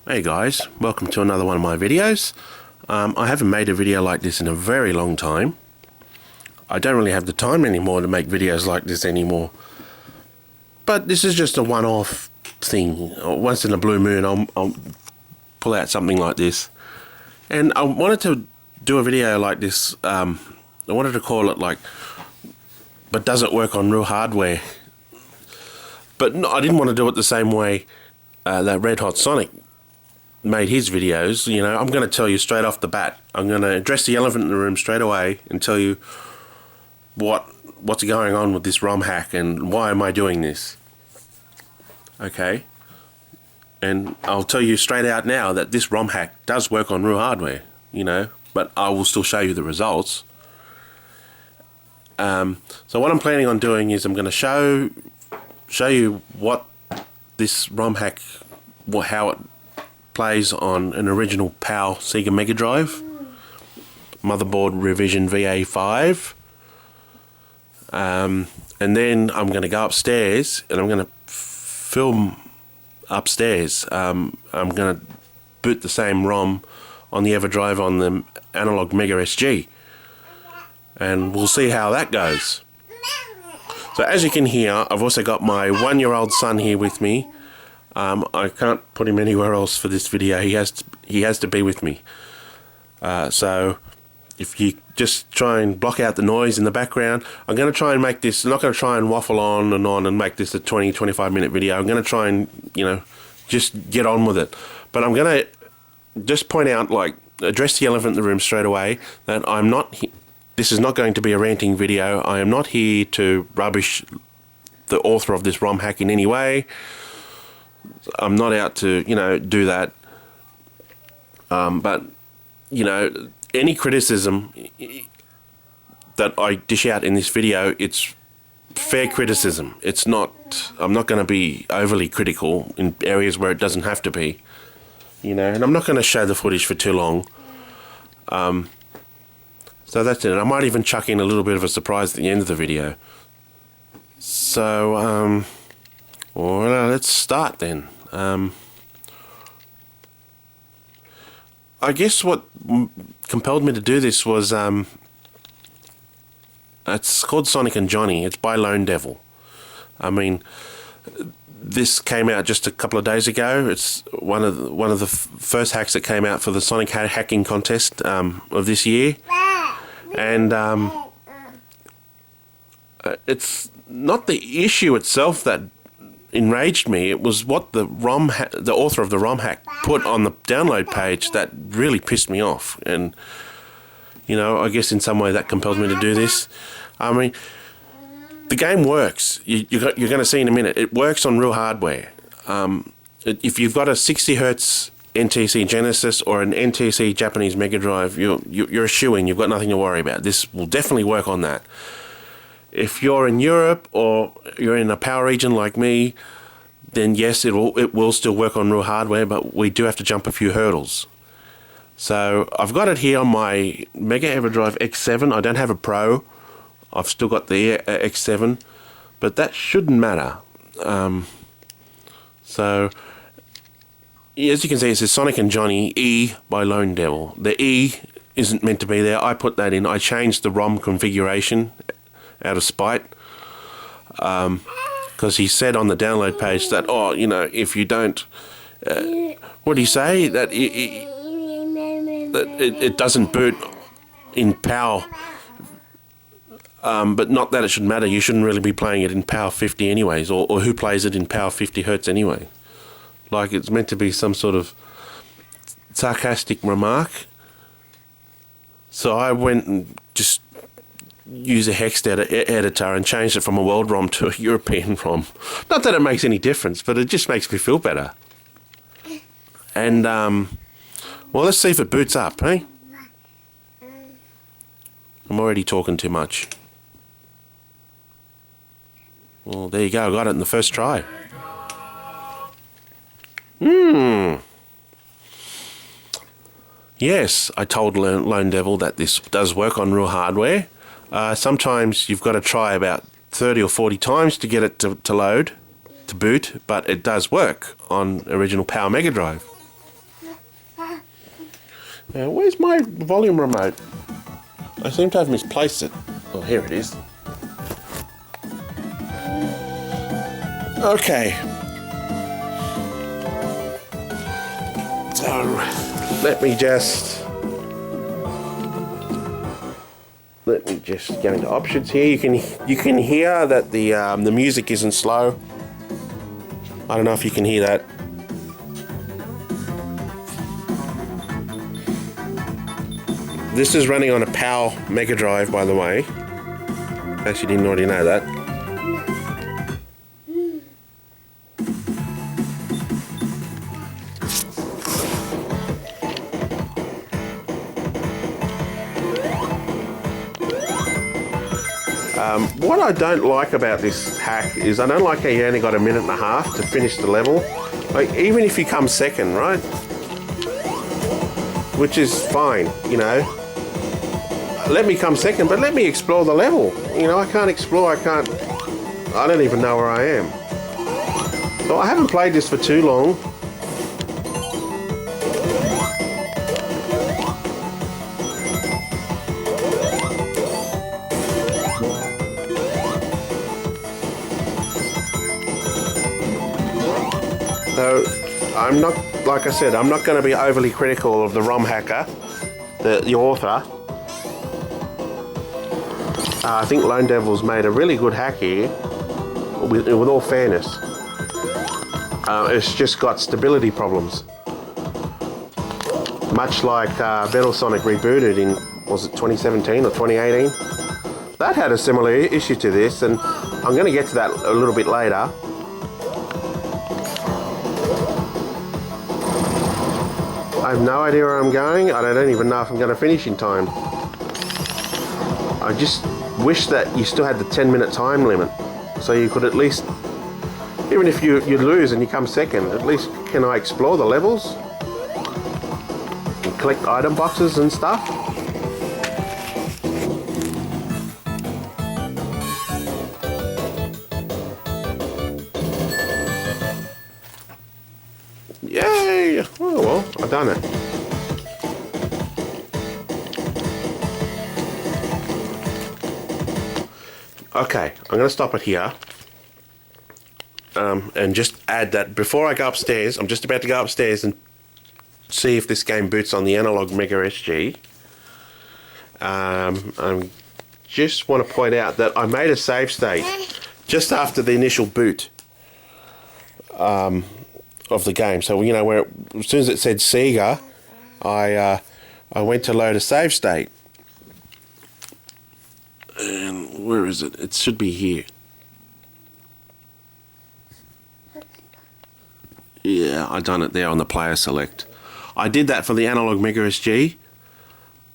Hey guys, welcome to another one of my videos. I haven't made a video like this in a very long time. I don't really have the time anymore to make videos like this anymore. But this is just a one-off thing. Once in a blue moon I'll pull out something like this. And I wanted to do a video like this. I wanted to call it like, but does it work on real hardware? But no, I didn't want to do it the same way that redhotsonic made his videos. You know, I'm going to tell you straight off the bat. I'm going to address the elephant in the room straight away and tell you what's going on with this ROM hack and why am I doing this. Okay, and I'll tell you straight out now that this ROM hack does work on real hardware, you know, but I will still show you the results. So what I'm planning on doing is I'm going to show you what this ROM hack, how it plays on an original PAL Sega Mega Drive, motherboard revision VA5, and then I'm going to go upstairs and I'm going to film upstairs. I'm going to boot the same ROM on the EverDrive on the Analogue Mega SG, and we'll see how that goes. So as you can hear, I've also got my 1-year-old son here with me. I can't put him anywhere else for this video. He has to be with me. So if you just try and block out the noise in the background, I'm going to try and make this, I'm not going to try and waffle on and make this a 20-25 minute video. I'm going to try and, you know, just get on with it. But I'm going to just point out, like, address the elephant in the room straight away, that I'm not, this is not going to be a ranting video. I am not here to rubbish the author of this ROM hack in any way. I'm not out to, you know, do that. But, you know, any criticism that I dish out in this video, it's fair criticism. It's not, I'm not going to be overly critical in areas where it doesn't have to be, you know, and I'm not going to show the footage for too long. So that's it. I might even chuck in a little bit of a surprise at the end of the video. So, well, let's start then. I guess what compelled me to do this was, it's called Sonic and Johnny. It's by Lone Devil. I mean, this came out just a couple of days ago. It's one of the first hacks that came out for the Sonic hacking contest of this year, and it's not the issue itself that enraged me. It was what the author of the ROM hack put on the download page that really pissed me off. And, you know, I guess in some way that compelled me to do this. I mean, the game works. You're going to see in a minute. It works on real hardware. If you've got a 60 Hz NTC Genesis or an NTC Japanese Mega Drive, you're a shoo-in. You've got nothing to worry about. This will definitely work on that. If you're in Europe or you're in a power region like me, then yes, it will still work on real hardware, but we do have to jump a few hurdles. So I've got it here on my Mega EverDrive X7. I don't have a Pro. I've still got the X7, but that shouldn't matter. So as you can see, it says Sonic and Johnny E by Lone Devil. The E isn't meant to be there. I put that in. I changed the ROM configuration out of spite, because he said on the download page that, oh, you know, if you don't, what do you say, that it doesn't boot in PAL, but not that it should matter. You shouldn't really be playing it in PAL 50 anyways, or who plays it in PAL 50 Hertz anyway? Like, it's meant to be some sort of sarcastic remark. So I went and just use a hex editor and change it from a world ROM to a European ROM. Not that it makes any difference, but it just makes me feel better. And, well, let's see if it boots up, eh? I'm already talking too much. Well, there you go. I got it in the first try. Yes, I told Lone Devil that this does work on real hardware. Sometimes you've got to try about 30 or 40 times to get it to load, to boot, but it does work on original PAL Mega Drive. Now, where's my volume remote? I seem to have misplaced it. Oh, here it is. Okay. So, let me just go into options here. You can hear that the music isn't slow. I don't know if you can hear that. This is running on a PAL Mega Drive, by the way. Actually, didn't already know that. What I don't like about this hack is I don't like how you only got a minute and a half to finish the level. Like, even if you come second, right? Which is fine, you know. Let me come second, but let me explore the level. You know, I can't explore, I don't even know where I am. So I haven't played this for too long. So I'm not, like I said, I'm not going to be overly critical of the ROM hacker, the author. I think Lone Devil's made a really good hack here, with all fairness. It's just got stability problems. Much like Metal Sonic Rebooted in, was it 2017 or 2018? That had a similar issue to this, and I'm going to get to that a little bit later. I have no idea where I'm going. I don't even know if I'm going to finish in time. I just wish that you still had the 10-minute time limit, so you could at least, even if you lose and you come second, at least can I explore the levels and collect item boxes and stuff. Yay! Oh well, I've done it. Okay, I'm going to stop it here. And just add that before I go upstairs, I'm just about to go upstairs and see if this game boots on the Analogue Mega SG. I just want to point out that I made a save state just after the initial boot of the game. So, you know, where as soon as it said Sega, I went to load a save state. And where is it? It should be here. Yeah, I done it there on the player select. I did that for the Analogue Mega SG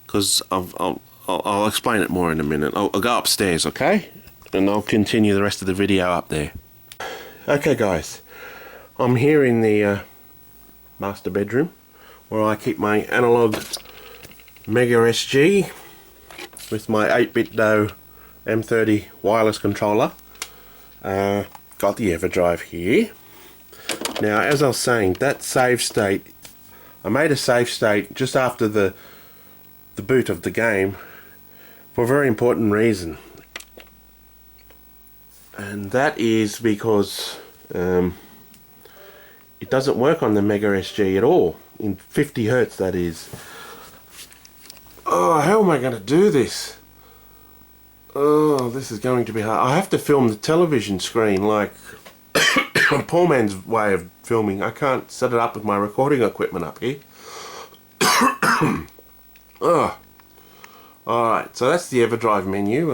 because I'll explain it more in a minute. I'll go upstairs, okay? And I'll continue the rest of the video up there. Okay, guys. I'm here in the master bedroom where I keep my Analogue Mega SG with my 8-bit DO M30 wireless controller. Got the EverDrive here. Now, as I was saying, that save state, I made a save state just after the boot of the game for a very important reason. And that is because it doesn't work on the Mega SG at all, in 50 Hertz that is. Oh, how am I going to do this? Oh, this is going to be hard. I have to film the television screen like a poor man's way of filming. I can't set it up with my recording equipment up here. Oh. Alright, so that's the EverDrive menu.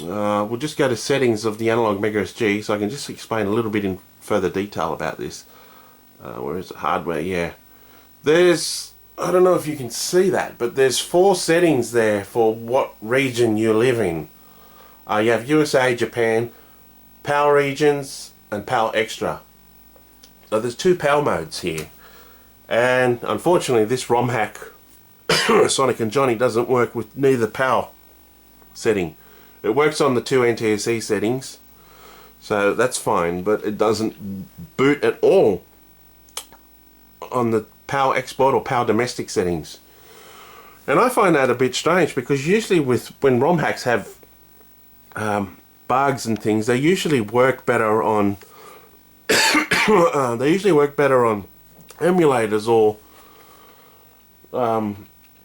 We'll just go to settings of the Analogue Mega SG so I can just explain a little bit in further detail about this. Where is it? Hardware, yeah. There's, I don't know if you can see that, but there's 4 settings there for what region you live in. You have USA, Japan, PAL regions, and PAL Extra. So there's 2 PAL modes here. And unfortunately this ROM hack, Sonic and Johnny, doesn't work with neither PAL setting. It works on the 2 NTSC settings, so that's fine, but it doesn't boot at all on the power export or power domestic settings. And I find that a bit strange, because usually when ROM hacks have bugs and things, they usually work better on emulators or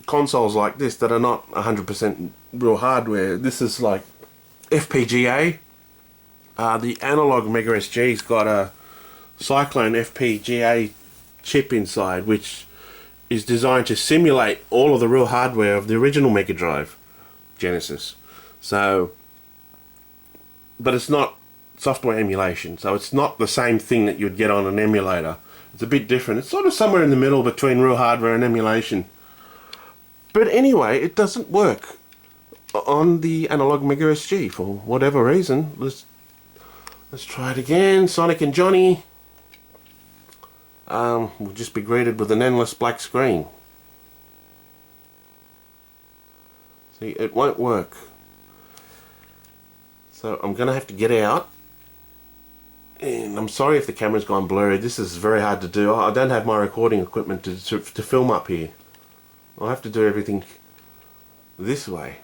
consoles like this that are not 100% real hardware. This is like FPGA. The Analogue Mega SG's got a Cyclone FPGA chip inside, which is designed to simulate all of the real hardware of the original Mega Drive Genesis. So, but it's not software emulation, so it's not the same thing that you'd get on an emulator. It's a bit different. It's sort of somewhere in the middle between real hardware and emulation. But anyway, it doesn't work on the Analogue Mega SG for whatever reason. Let's try it again. Sonic and Johnny. We'll just be greeted with an endless black screen. See, it won't work. So I'm gonna have to get out. And I'm sorry if the camera's gone blurry. This is very hard to do. I don't have my recording equipment to film up here. I'll have to do everything this way.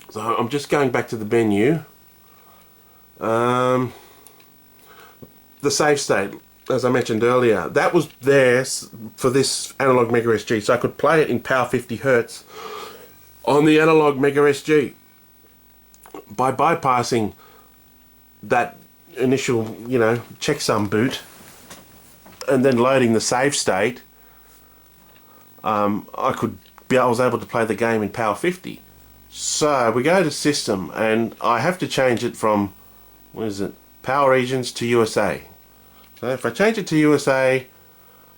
So I'm just going back to the menu. The save state, as I mentioned earlier, that was there for this Analogue Mega SG, so I could play it in power 50 Hz on the Analogue Mega SG by bypassing that initial, checksum boot and then loading the save state. I was able to play the game in power 50. So we go to system, and I have to change it from, power regions to USA. So if I change it to USA,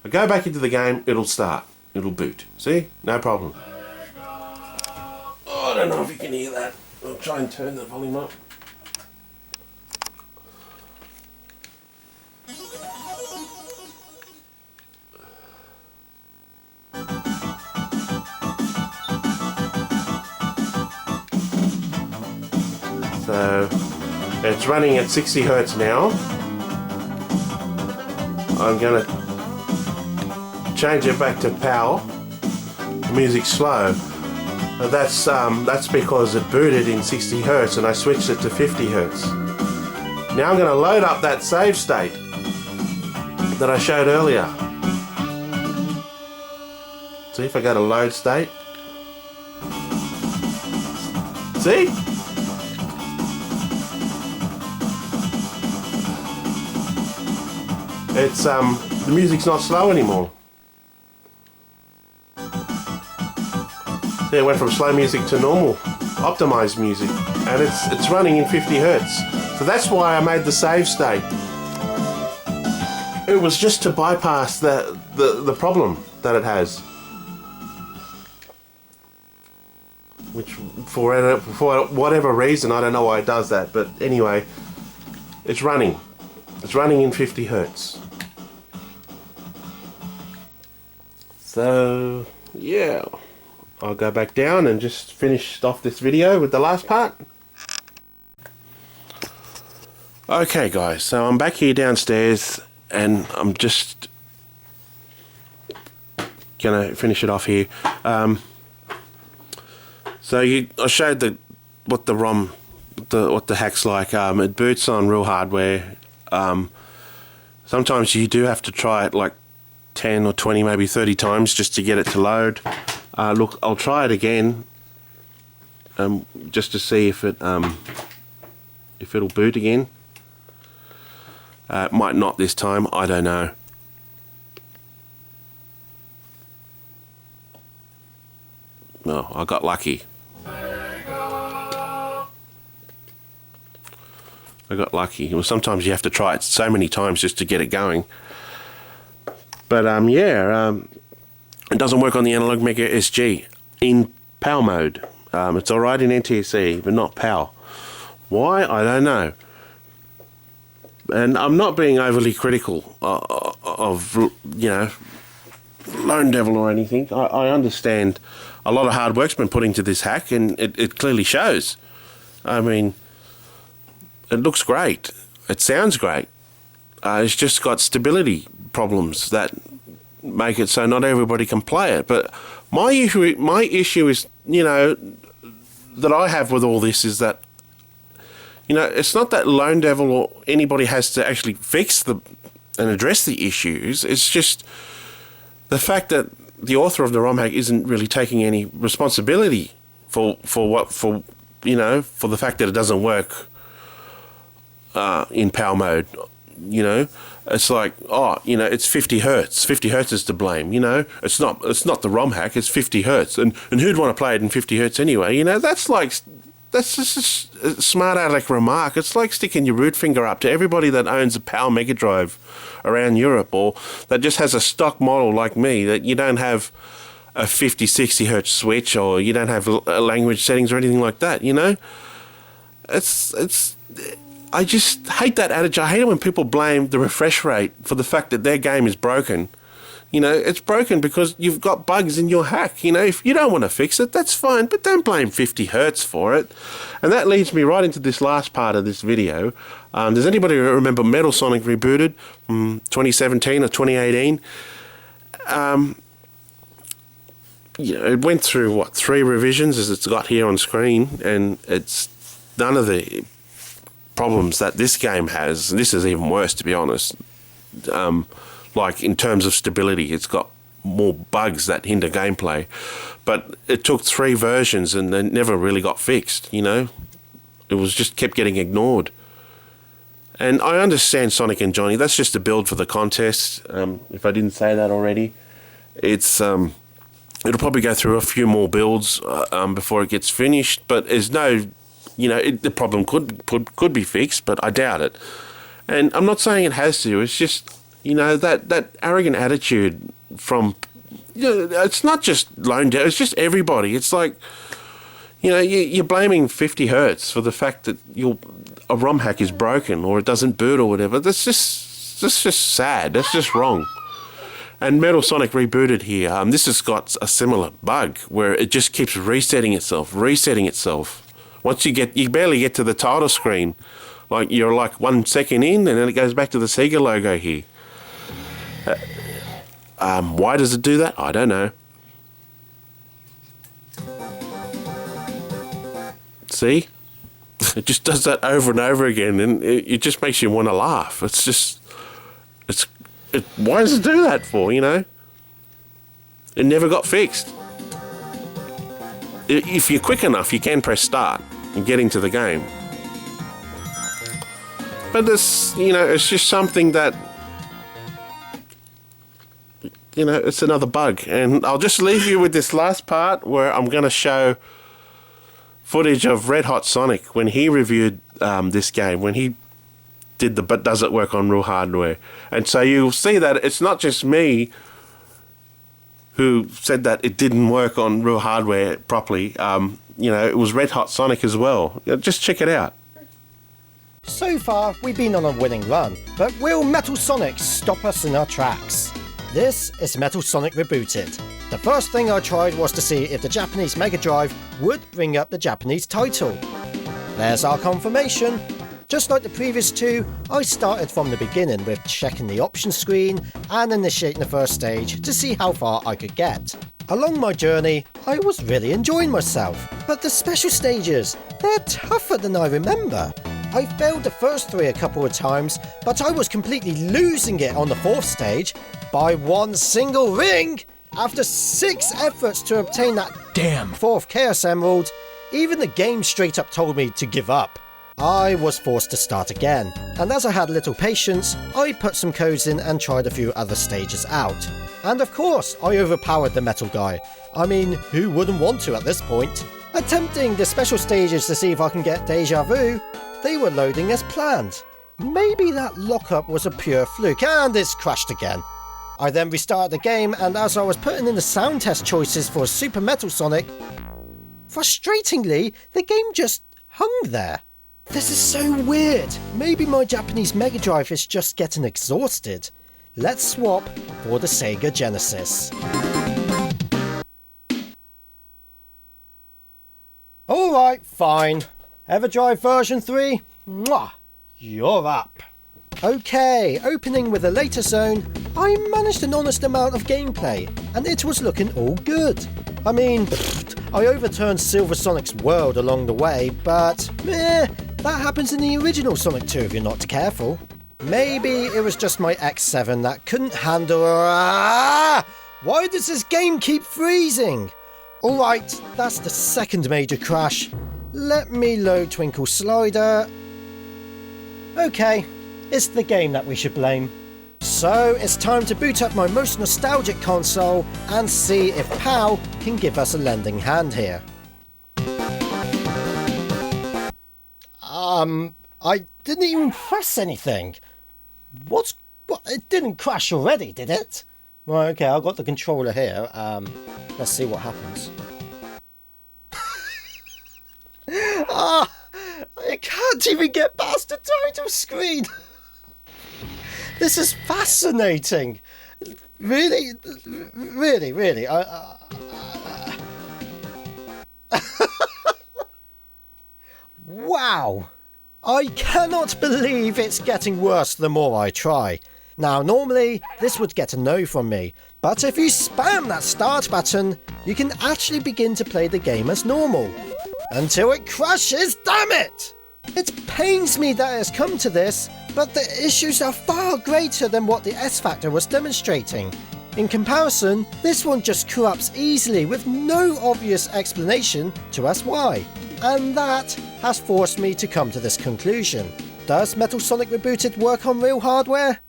I go back into the game, it'll start, it'll boot. See, no problem. Oh, I don't know if you can hear that. I'll try and turn the volume up. So it's running at 60 Hz now. I'm going to change it back to power. The music's slow. That's because it booted in 60 Hz and I switched it to 50 Hz. Now I'm going to load up that save state that I showed earlier. See if I go to load state. See? It's the music's not slow anymore. See, it went from slow music to normal, optimized music, and it's running in 50 Hz. So that's why I made the save state. It was just to bypass the problem that it has, which for whatever reason, I don't know why it does that, but anyway, it's running. It's running in 50 Hz. So, yeah, I'll go back down and just finish off this video with the last part. Okay guys, so I'm back here downstairs and I'm just gonna finish it off here. So I showed what the ROM, what the hack's like. It boots on real hardware. Sometimes you do have to try it like 10 or 20, maybe 30 times just to get it to load. Look, I'll try it again, just to see if it'll boot again. It might not this time, I don't know. No, I got lucky. I got lucky. Well, sometimes you have to try it so many times just to get it going. But it doesn't work on the Analogue Mega SG in PAL mode. It's alright in NTSC, but not PAL. Why? I don't know. And I'm not being overly critical of Lone Devil or anything. I understand a lot of hard work's been put into this hack, and it clearly shows. I mean, it looks great. It sounds great. It's just got stability problems that make it so not everybody can play it. But my issue is, you know, that I have with all this is that, you know, it's not that Lone Devil or anybody has to actually fix and address the issues. It's just the fact that the author of the ROM hack isn't really taking any responsibility for you know, for the fact that it doesn't work in PAL mode. You know, it's like, oh, you know, it's 50 hertz. 50 hertz is to blame. You know, it's not the ROM hack. It's 50 hertz, and who'd want to play it in 50 hertz anyway? You know, that's just a smart aleck remark. It's like sticking your root finger up to everybody that owns a PAL Mega Drive around Europe, or that just has a stock model like me, that you don't have a 50, 60 hertz switch, or you don't have language settings or anything like that, you know? I just hate that attitude. I hate it when people blame the refresh rate for the fact that their game is broken. You know, it's broken because you've got bugs in your hack. You know, if you don't want to fix it, that's fine, but don't blame 50 hertz for it. And that leads me right into this last part of this video. Does anybody remember Metal Sonic Rebooted from 2017 or 2018? You know, it went through, 3 revisions, as it's got here on screen, and it's none of the problems that this game has. And this is even worse, to be honest. Like, in terms of stability, it's got more bugs that hinder gameplay. But it took 3 versions and they never really got fixed, you know? It was just kept getting ignored. And I understand Sonic and Johnny, that's just a build for the contest. If I didn't say that already, it's it'll probably go through a few more builds before it gets finished. But there's no, you know, the problem could be fixed, but I doubt it. And I'm not saying it has to. It's just, you know, that arrogant attitude from, you know, it's not just Lone Devil, it's just everybody. It's like, you know, you're blaming 50 hertz for the fact that a ROM hack is broken or it doesn't boot or whatever. That's just sad. That's just wrong. And Metal Sonic Rebooted here, this has got a similar bug where it just keeps resetting itself. Once you barely get to the title screen. Like, you're like 1 second in, and then it goes back to the Sega logo here. Why does it do that? I don't know. See? It just does that over and over again, and it just makes you want to laugh. Why does it do that for, you know? It never got fixed. If you're quick enough, you can press start and get into the game. But this, you know, it's just something that, you know, it's another bug. And I'll just leave you with this last part where I'm going to show footage of redhotsonic when he reviewed this game, when he did the but does it work on real hardware. And so you'll see that it's not just me who said that it didn't work on real hardware properly. You know, it was redhotsonic as well. Just check it out. So far, we've been on a winning run, but will Metal Sonic stop us in our tracks? This is Metal Sonic Rebooted. The first thing I tried was to see if the Japanese Mega Drive would bring up the Japanese title. There's our confirmation. Just like the previous 2, I started from the beginning with checking the options screen and initiating the first stage to see how far I could get. Along my journey, I was really enjoying myself, but the special stages, they're tougher than I remember. I failed the first 3 a couple of times, but I was completely losing it on the 4th stage by 1 single ring. After 6 efforts to obtain that damn 4th Chaos Emerald, even the game straight up told me to give up. I was forced to start again, and as I had little patience, I put some codes in and tried a few other stages out. And of course, I overpowered the metal guy. I mean, who wouldn't want to at this point? Attempting the special stages to see if I can get Deja Vu, they were loading as planned. Maybe that lockup was a pure fluke, and it's crashed again. I then restarted the game, and as I was putting in the sound test choices for Super Metal Sonic, frustratingly, the game just hung there. This is so weird. Maybe my Japanese Mega Drive is just getting exhausted. Let's swap for the Sega Genesis. Alright, fine. EverDrive version 3? Mwah! You're up. Okay, opening with a later zone, I managed an honest amount of gameplay, and it was looking all good. I mean, I overturned Silver Sonic's world along the way, but that happens in the original Sonic 2 if you're not careful. Maybe it was just my X7 that couldn't handle... Why does this game keep freezing? Alright, that's the second major crash. Let me load Twinkle Slider. Okay, it's the game that we should blame. So it's time to boot up my most nostalgic console and see if PAL can give us a lending hand here. I didn't even press anything. What? It didn't crash already, did it? Right, okay, I've got the controller here. Let's see what happens. I can't even get past the title screen. This is fascinating. Really. Wow. I cannot believe it's getting worse the more I try. Now, normally, this would get a no from me, but if you spam that start button, you can actually begin to play the game as normal. Until it crashes, damn it! It pains me that it's come to this, but the issues are far greater than what the S Factor was demonstrating. In comparison, this one just corrupts easily with no obvious explanation to us why. And that has forced me to come to this conclusion. Does Metal Sonic Rebooted work on real hardware?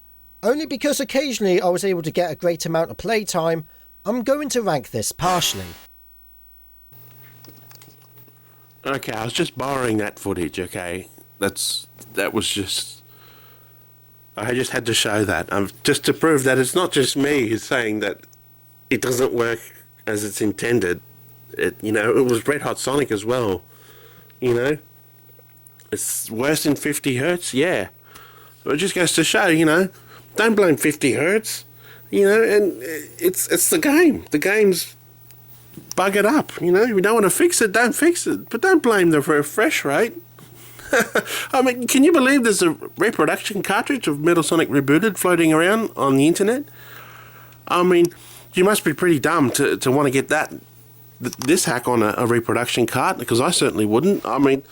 Only because occasionally I was able to get a great amount of playtime, I'm going to rank this partially. Okay, I was just borrowing that footage, okay? That was just... I just had to show that. Just to prove that it's not just me who's saying that it doesn't work as it's intended. It was redhotsonic as well. It's worse than 50 hertz, yeah. It just goes to show, don't blame 50 hertz, and it's the game. The game's buggered up, If you don't want to fix it, don't fix it. But don't blame the refresh rate. I mean, can you believe there's a reproduction cartridge of Metal Sonic Rebooted floating around on the internet? I mean, you must be pretty dumb to want to get this hack on a reproduction cart, because I certainly wouldn't. I mean,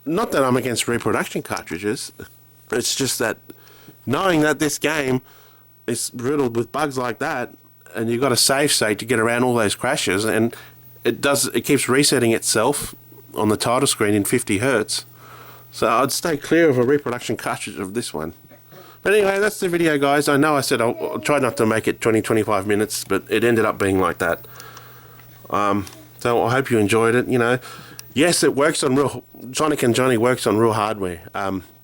not that I'm against reproduction cartridges. It's just that knowing that this game is riddled with bugs like that, and you've got a save state to get around all those crashes, and it keeps resetting itself on the title screen in 50 hertz. So I'd stay clear of a reproduction cartridge of this one. But anyway, that's the video, guys. I know I said I'll try not to make it 20-25 minutes, but it ended up being like that. So I hope you enjoyed it. Yes, it works on real... Sonic and Johnny works on real hardware,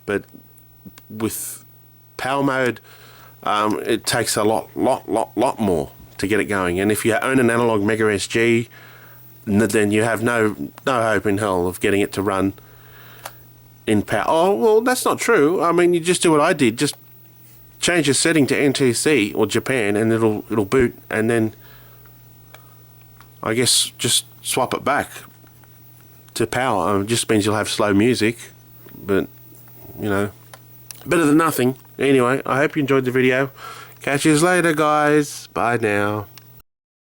but with PAL mode, it takes a lot more to get it going. And if you own an Analogue Mega SG, then you have no hope in hell of getting it to run in PAL. Oh, well, that's not true. I mean, you just do what I did. Just change your setting to NTC or Japan, and it'll boot, and then I guess just swap it back to PAL. It just means you'll have slow music, but better than nothing. Anyway, I hope you enjoyed the video. Catch you later, guys. Bye now.